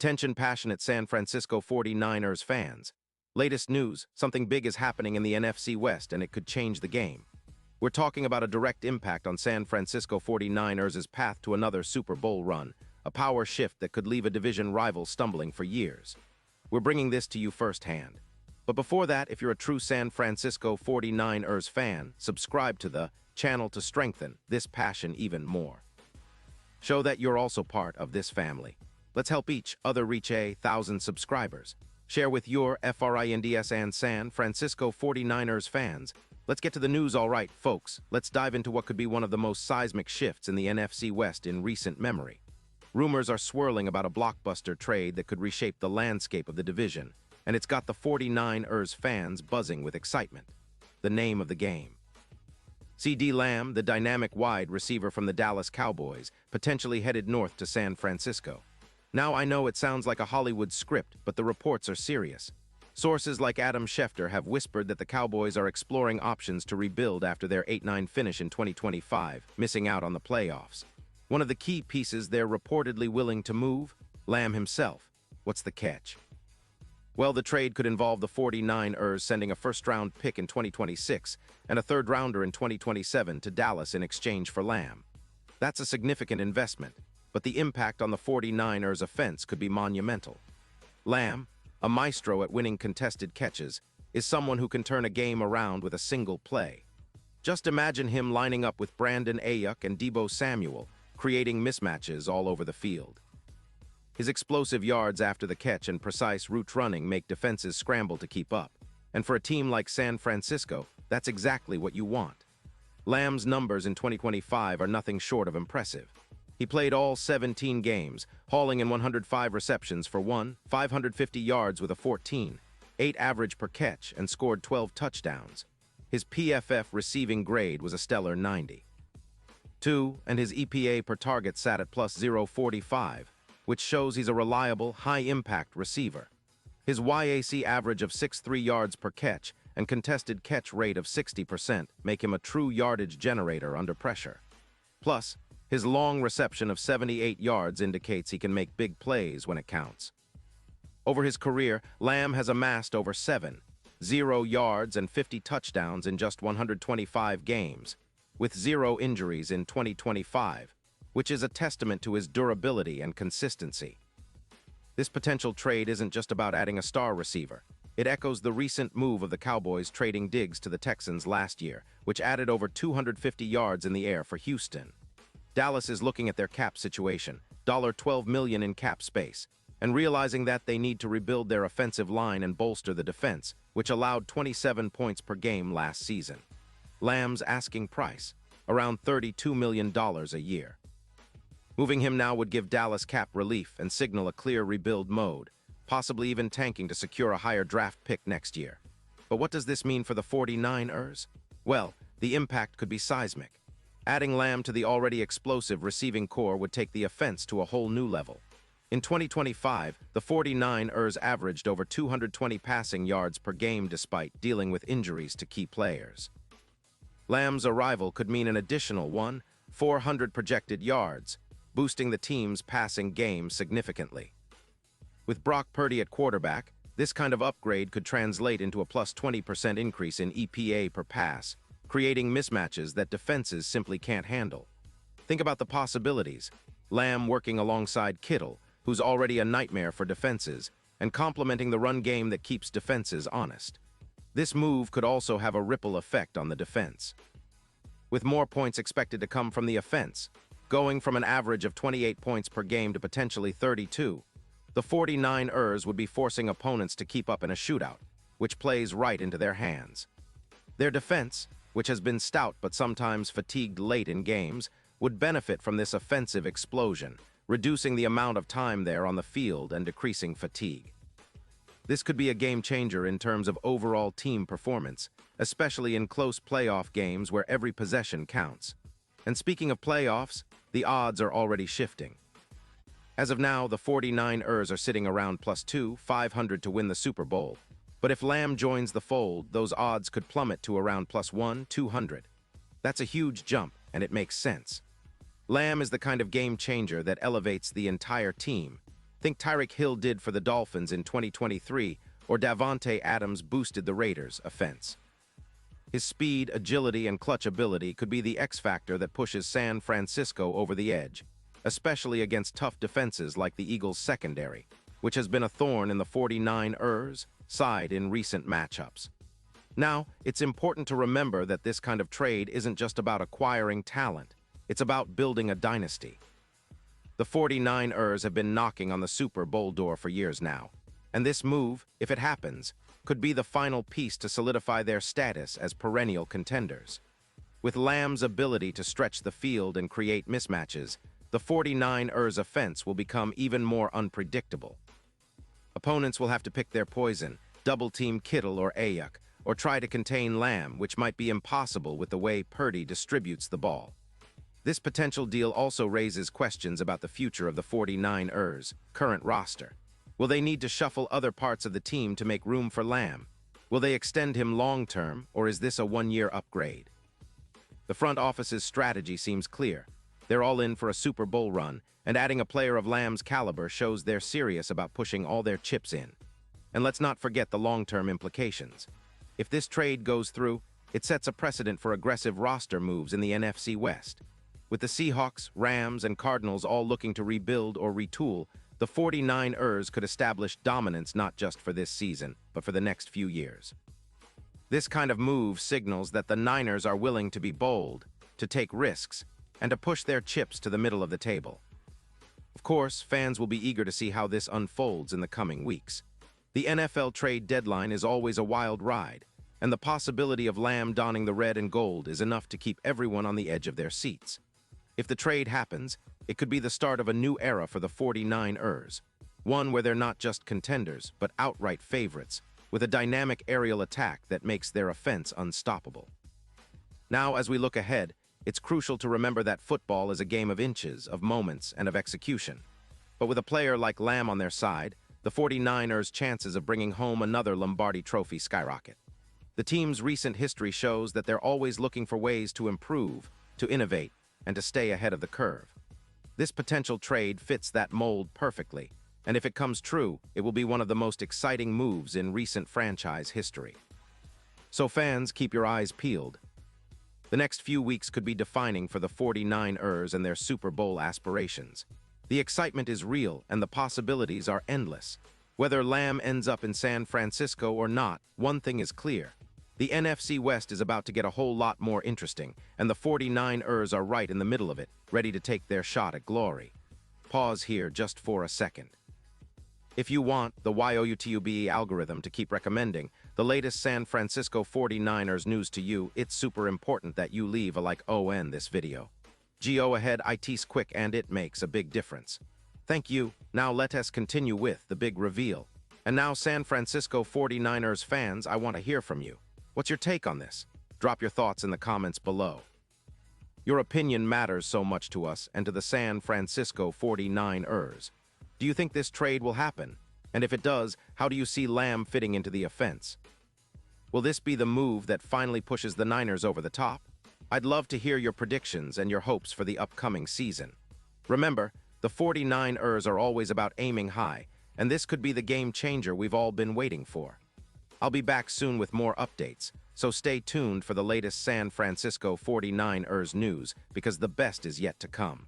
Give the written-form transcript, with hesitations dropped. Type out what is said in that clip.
Attention passionate San Francisco 49ers fans. Latest news, something big is happening in the NFC West and it could change the game. We're talking about a direct impact on San Francisco 49ers' path to another Super Bowl run, a power shift that could leave a division rival stumbling for years. We're bringing this to you firsthand. But before that, if you're a true San Francisco 49ers fan, subscribe to the channel to strengthen this passion even more. Show that you're also part of this family. Let's help each other reach 1,000 subscribers. Share with your FRINDS and San Francisco 49ers fans. Let's get to the news, all right, folks. Let's dive into what could be one of the most seismic shifts in the NFC West in recent memory. Rumors are swirling about a blockbuster trade that could reshape the landscape of the division, and it's got the 49ers fans buzzing with excitement. The name of the game. CeeDee Lamb, the dynamic wide receiver from the Dallas Cowboys, potentially headed north to San Francisco. Now I know it sounds like a Hollywood script, but the reports are serious. Sources like Adam Schefter have whispered that the Cowboys are exploring options to rebuild after their 8-9 finish in 2025, missing out on the playoffs. One of the key pieces they're reportedly willing to move? Lamb himself. What's the catch? Well, the trade could involve the 49ers sending a first-round pick in 2026 and a third-rounder in 2027 to Dallas in exchange for Lamb. That's a significant investment, but the impact on the 49ers' offense could be monumental. Lamb, a maestro at winning contested catches, is someone who can turn a game around with a single play. Just imagine him lining up with Brandon Ayuk and Deebo Samuel, creating mismatches all over the field. His explosive yards after the catch and precise route running make defenses scramble to keep up. And for a team like San Francisco, that's exactly what you want. Lamb's numbers in 2025 are nothing short of impressive. He played all 17 games, hauling in 105 receptions for 550 yards with a 14.8 average per catch, and scored 12 touchdowns. His PFF receiving grade was a stellar 90.2, and his EPA per target sat at plus 0.45, which shows he's a reliable, high-impact receiver. His YAC average of 6.3 yards per catch and contested catch rate of 60% make him a true yardage generator under pressure. Plus, his long reception of 78 yards indicates he can make big plays when it counts. Over his career, Lamb has amassed over 7.0 yards and 50 touchdowns in just 125 games, with 0 injuries in 2025, which is a testament to his durability and consistency. This potential trade isn't just about adding a star receiver. It echoes the recent move of the Cowboys trading Diggs to the Texans last year, which added over 250 yards in the air for Houston. Dallas is looking at their cap situation, $12 million in cap space, and realizing that they need to rebuild their offensive line and bolster the defense, which allowed 27 points per game last season. Lamb's asking price, around $32 million a year. Moving him now would give Dallas cap relief and signal a clear rebuild mode, possibly even tanking to secure a higher draft pick next year. But what does this mean for the 49ers? Well, the impact could be seismic. Adding Lamb to the already explosive receiving core would take the offense to a whole new level. In 2025, the 49ers averaged over 220 passing yards per game despite dealing with injuries to key players. Lamb's arrival could mean an additional 400 projected yards, boosting the team's passing game significantly. With Brock Purdy at quarterback, this kind of upgrade could translate into a plus 20% increase in EPA per pass, creating mismatches that defenses simply can't handle. Think about the possibilities. Lamb working alongside Kittle, who's already a nightmare for defenses, and complementing the run game that keeps defenses honest. This move could also have a ripple effect on the defense, with more points expected to come from the offense, going from an average of 28 points per game to potentially 32. The 49ers would be forcing opponents to keep up in a shootout, which plays right into their hands. Their defense, which has been stout but sometimes fatigued late in games, would benefit from this offensive explosion, reducing the amount of time there on the field and decreasing fatigue. This could be a game-changer in terms of overall team performance, especially in close playoff games where every possession counts. And speaking of playoffs, the odds are already shifting. As of now, the 49ers are sitting around plus 500 to win the Super Bowl. But if Lamb joins the fold, those odds could plummet to around plus 200. That's a huge jump, and it makes sense. Lamb is the kind of game changer that elevates the entire team. Think Tyreek Hill did for the Dolphins in 2023, or Davante Adams boosted the Raiders' offense. His speed, agility, and clutch ability could be the X factor that pushes San Francisco over the edge, especially against tough defenses like the Eagles' secondary, which has been a thorn in the 49ers' side in recent matchups. Now, it's important to remember that this kind of trade isn't just about acquiring talent, it's about building a dynasty. The 49ers have been knocking on the Super Bowl door for years now, and this move, if it happens, could be the final piece to solidify their status as perennial contenders. With Lamb's ability to stretch the field and create mismatches, the 49ers' offense will become even more unpredictable. Opponents will have to pick their poison, double-team Kittle or Ayuk, or try to contain Lamb, which might be impossible with the way Purdy distributes the ball. This potential deal also raises questions about the future of the 49ers' current roster. Will they need to shuffle other parts of the team to make room for Lamb? Will they extend him long-term, or is this a one-year upgrade? The front office's strategy seems clear. They're all in for a Super Bowl run, and adding a player of Lamb's caliber shows they're serious about pushing all their chips in. And let's not forget the long-term implications. If this trade goes through, it sets a precedent for aggressive roster moves in the NFC West. With the Seahawks, Rams, and Cardinals all looking to rebuild or retool, the 49ers could establish dominance not just for this season, but for the next few years. This kind of move signals that the Niners are willing to be bold, to take risks, and to push their chips to the middle of the table. Of course, fans will be eager to see how this unfolds in the coming weeks. The NFL trade deadline is always a wild ride, and the possibility of Lamb donning the red and gold is enough to keep everyone on the edge of their seats. If the trade happens, it could be the start of a new era for the 49ers, one where they're not just contenders, but outright favorites, with a dynamic aerial attack that makes their offense unstoppable. Now, as we look ahead, it's crucial to remember that football is a game of inches, of moments, and of execution. But with a player like Lamb on their side, the 49ers' chances of bringing home another Lombardi trophy skyrocket. The team's recent history shows that they're always looking for ways to improve, to innovate, and to stay ahead of the curve. This potential trade fits that mold perfectly, and if it comes true, it will be one of the most exciting moves in recent franchise history. So fans, keep your eyes peeled. The next few weeks could be defining for the 49ers and their Super Bowl aspirations. The excitement is real, and the possibilities are endless. Whether Lamb ends up in San Francisco or not, one thing is clear. The NFC West is about to get a whole lot more interesting, and the 49ers are right in the middle of it, ready to take their shot at glory. Pause here just for a second. If you want the YouTube algorithm to keep recommending the latest San Francisco 49ers news to you, it's super important that you leave a like on this video. Go ahead, it's quick and it makes a big difference. Thank you. Now let us continue with the big reveal. And now San Francisco 49ers fans, I want to hear from you. What's your take on this? Drop your thoughts in the comments below. Your opinion matters so much to us and to the San Francisco 49ers. Do you think this trade will happen? And if it does, how do you see Lamb fitting into the offense? Will this be the move that finally pushes the Niners over the top? I'd love to hear your predictions and your hopes for the upcoming season. Remember, the 49ers are always about aiming high, and this could be the game changer we've all been waiting for. I'll be back soon with more updates, so stay tuned for the latest San Francisco 49ers news because the best is yet to come.